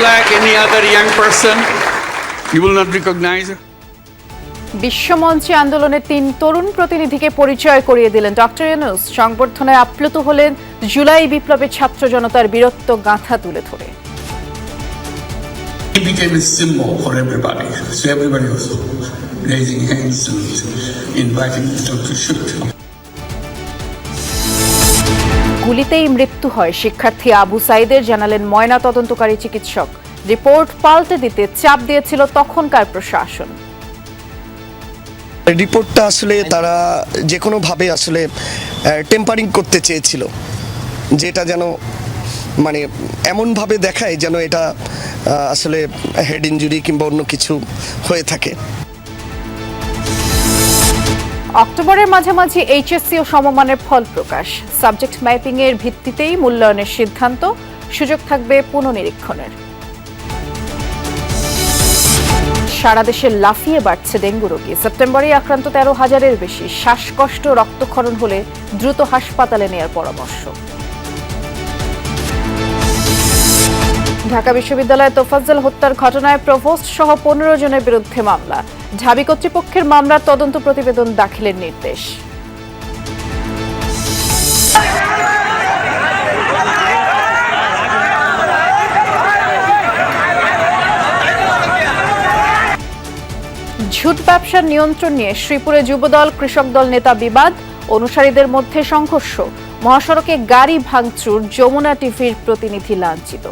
like any other young person. You will not recognize her. বিশ্বমঞ্চে আন্দোলনের 3 তরুণ প্রতিনিধিকে পরিচয় করিয়ে দিলেন ডক্টর ইউনূস। সংবর্ধনায় আপ্লুত হলেন জুলাই বিপ্লবের ছাত্র জনতার বীরত্ব গাথা তুলে ধরে। He became a symbol for everybody. So everybody was raising hands and inviting them to shoot. গুলিতেই মৃত্যু হয় শিক্ষার্থী আবু সাইদের, জানালেন ময়না তদন্তকারী চিকিৎসক। রিপোর্ট পাল্টে দিতে চাপ দিয়েছিল তখনকার প্রশাসন। রিপোর্টটা আসলে তারা যে কোনোভাবে আসলে টেম্পারিং করতে চেয়েছিল, যেটা যেন মানে এমনভাবে দেখায় যেন এটা আসলে হেড ইনজুরি কিংবা অন্য কিছু হয়ে থাকে। অক্টোবরের মাঝামাঝি এইচএসসি ও সমমানের ফল প্রকাশ। সাবজেক্ট ম্যাপিং এর ভিত্তিতেই মূল্যায়নের সিদ্ধান্ত, সুযোগ থাকবে পুনঃনিরীক্ষণের। সারা দেশে লাফিয়ে বাড়ছে ডেঙ্গু রোগী। সেপ্টেম্বরে আক্রান্ত 13,000-এর বেশি। শ্বাসকষ্ট, রক্তক্ষরণ হলে দ্রুত হাসপাতালে নেয়ার পরামর্শ। ঢাকা বিশ্ববিদ্যালয়ে তোফাজ্জল হত্যার ঘটনায় প্রভোস্ট সহ 15 জনের বিরুদ্ধে মামলা। ঢাবি কর্তৃপক্ষের মামলার তদন্ত প্রতিবেদন দাখিলের নির্দেশ। ঝুট ব্যবসার নিয়ন্ত্রণ নিয়ে শ্রীপুরে যুবদল কৃষক দল নেতা বিবাদ, অনুসারীদের মধ্যে সংঘর্ষ। মহাসড়কে গাড়ি ভাঙচুর, যমুনা টিভির প্রতিনিধি লাঞ্ছিত।